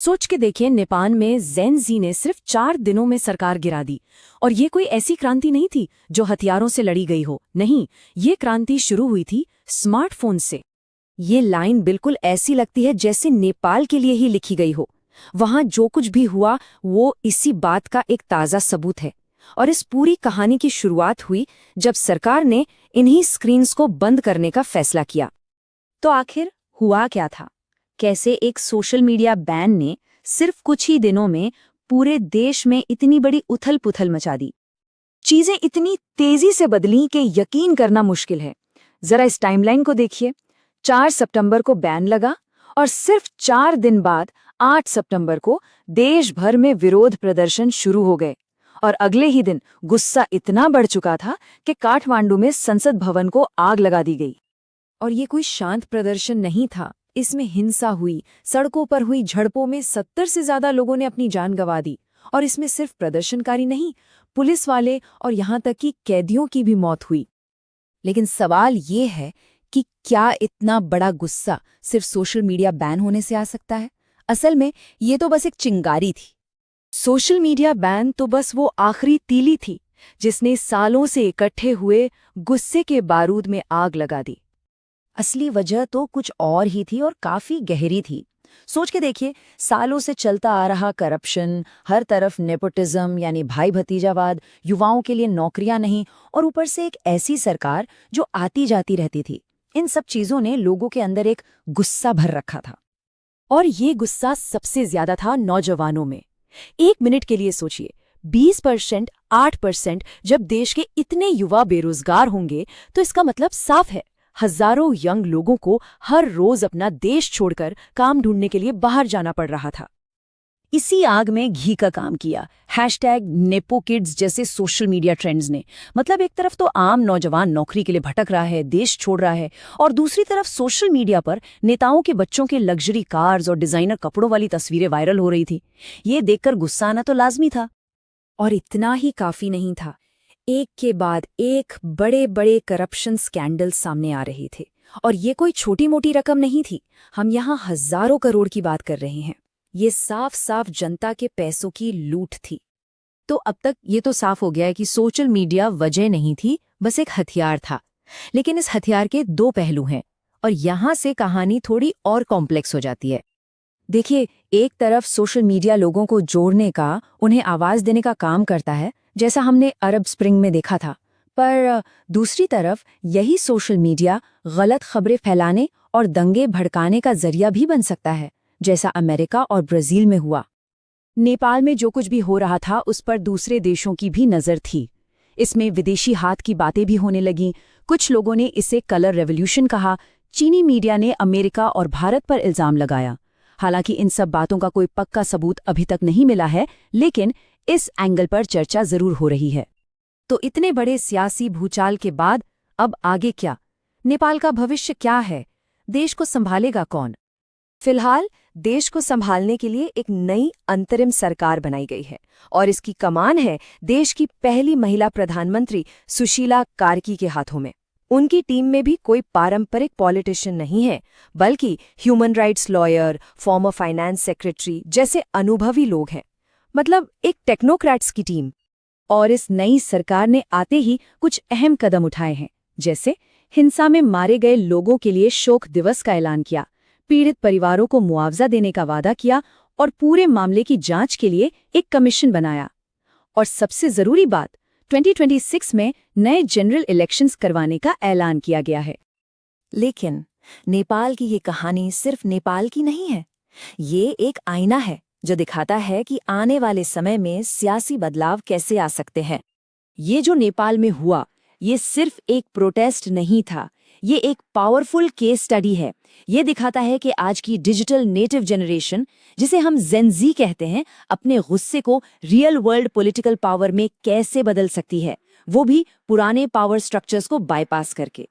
सोच के देखिए, नेपाल में ज़ेन जी ने सिर्फ 4 दिनों में सरकार गिरा दी। और ये कोई ऐसी क्रांति नहीं थी जो हथियारों से लड़ी गई हो। नहीं, ये क्रांति शुरू हुई थी स्मार्टफोन से। ये लाइन बिल्कुल ऐसी लगती है जैसे नेपाल के लिए ही लिखी गई हो। वहां जो कुछ भी हुआ वो इसी बात का एक ताज़ा सबूत है। और इस पूरी कहानी की शुरुआत हुई जब सरकार ने इन्हीं स्क्रीन्स को बंद करने का फैसला किया। तो आखिर हुआ क्या था? कैसे एक सोशल मीडिया बैन ने सिर्फ कुछ ही दिनों में पूरे देश में इतनी बड़ी उथल-पुथल मचा दी? चीजें इतनी तेजी से बदलीं कि यकीन करना मुश्किल है। जरा इस टाइमलाइन को देखिए। 4 सितंबर को बैन लगा और सिर्फ 4 दिन बाद 8 सितंबर को देश भर में विरोध प्रदर्शन शुरू हो गए। और अगले ही दिन गुस्सा इतना बढ़ चुका था कि काठमांडू में संसद भवन को आग लगा दी गई। और ये कोई शांत प्रदर्शन नहीं था, इसमें हिंसा हुई। सड़कों पर हुई झड़पों में 70 से ज्यादा लोगों ने अपनी जान गंवा दी। और इसमें सिर्फ प्रदर्शनकारी नहीं, पुलिस वाले और यहाँ तक कि कैदियों की भी मौत हुई। लेकिन सवाल ये है कि क्या इतना बड़ा गुस्सा सिर्फ सोशल मीडिया बैन होने से आ सकता है? असल में ये तो बस एक चिंगारी थी। सोशल मीडिया बैन तो बस वो आखिरी तीली थी जिसने सालों से इकट्ठे हुए गुस्से के बारूद में आग लगा दी। असली वजह तो कुछ और ही थी और काफी गहरी थी। सोच के देखिए, सालों से चलता आ रहा करप्शन, हर तरफ नेपोटिज्म यानी भाई भतीजावाद, युवाओं के लिए नौकरियां नहीं, और ऊपर से एक ऐसी सरकार जो आती जाती रहती थी। इन सब चीजों ने लोगों के अंदर एक गुस्सा भर रखा था। और ये गुस्सा सबसे ज्यादा था नौजवानों में। 1 मिनट के लिए सोचिए, 20%, 8% जब देश के इतने युवा बेरोजगार होंगे तो इसका मतलब साफ है, हजारों यंग लोगों को हर रोज अपना देश छोड़कर काम ढूंढने के लिए बाहर जाना पड़ रहा था। इसी आग में घी का काम किया #NepoKids जैसे सोशल मीडिया ट्रेंड्स ने। मतलब एक तरफ तो आम नौजवान नौकरी के लिए भटक रहा है, देश छोड़ रहा है, और दूसरी तरफ सोशल मीडिया पर नेताओं के बच्चों के लग्जरी कार्स और डिजाइनर कपड़ों वाली तस्वीरें वायरल हो रही थी। ये देखकर गुस्सा आना तो लाजमी था। और इतना ही काफी नहीं था, एक के बाद एक बड़े बड़े करप्शन स्कैंडल सामने आ रहे थे। और ये कोई छोटी मोटी रकम नहीं थी, हम यहाँ हजारों करोड़ की बात कर रहे हैं। ये साफ साफ जनता के पैसों की लूट थी। तो अब तक ये तो साफ हो गया है कि सोशल मीडिया वजह नहीं थी, बस एक हथियार था। लेकिन इस हथियार के दो पहलू हैं, और यहाँ से कहानी थोड़ी और कॉम्प्लेक्स हो जाती है। देखिए, एक तरफ सोशल मीडिया लोगों को जोड़ने का, उन्हें आवाज देने का काम करता है, जैसा हमने अरब स्प्रिंग में देखा था। पर दूसरी तरफ यही सोशल मीडिया गलत खबरें फैलाने और दंगे भड़काने का जरिया भी बन सकता है, जैसा अमेरिका और ब्राजील में हुआ। नेपाल में जो कुछ भी हो रहा था उस पर दूसरे देशों की भी नज़र थी। इसमें विदेशी हाथ की बातें भी होने लगीं। कुछ लोगों ने इसे कलर रेवोल्यूशन कहा। चीनी मीडिया ने अमेरिका और भारत पर इल्जाम लगाया। हालांकि इन सब बातों का कोई पक्का सबूत अभी तक नहीं मिला है, लेकिन इस एंगल पर चर्चा जरूर हो रही है। तो इतने बड़े सियासी भूचाल के बाद अब आगे क्या? नेपाल का भविष्य क्या है? देश को संभालेगा कौन? फिलहाल देश को संभालने के लिए एक नई अंतरिम सरकार बनाई गई है, और इसकी कमान है देश की पहली महिला प्रधानमंत्री सुशीला कार्की के हाथों में। उनकी टीम में भी कोई पारंपरिक पॉलिटिशियन नहीं है, बल्कि human rights lawyer, former finance secretary जैसे अनुभवी लोग हैं। मतलब एक टेक्नोक्रेट्स की टीम। और इस नई सरकार ने आते ही कुछ अहम कदम उठाए हैं, जैसे हिंसा में मारे गए लोगों के लिए शोक दिवस का ऐलान किया, पीड़ित परिवारों को मुआवजा देने का वादा किया, और पूरे मामले की जांच के लिए एक कमीशन बनाया। और सबसे जरूरी बात, 2026 में नए जनरल इलेक्शंस करवाने का ऐलान किया गया है। लेकिन नेपाल की ये कहानी सिर्फ नेपाल की नहीं है। ये एक आईना है जो दिखाता है कि आने वाले समय में सियासी बदलाव कैसे आ सकते हैं। ये जो नेपाल में हुआ, ये सिर्फ एक प्रोटेस्ट नहीं था, ये एक पावरफुल केस स्टडी है। ये दिखाता है कि आज की डिजिटल नेटिव जनरेशन, जिसे हम जेन ज़ी कहते हैं, अपने गुस्से को रियल वर्ल्ड पॉलिटिकल पावर में कैसे बदल सकती है, वो भी पुराने पावर स्ट्रक्चर्स को बाईपास करके।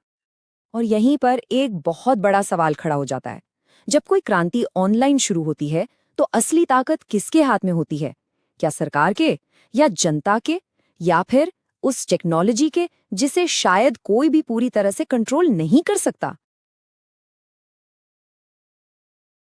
और यहीं पर एक बहुत बड़ा सवाल खड़ा हो जाता है। जब कोई क्रांति ऑनलाइन शुरू होती है तो असली ताकत किसके हाथ में होती है? क्या सरकार के, या जनता के, या फिर उस टेक्नोलॉजी के जिसे शायद कोई भी पूरी तरह से कंट्रोल नहीं कर सकता?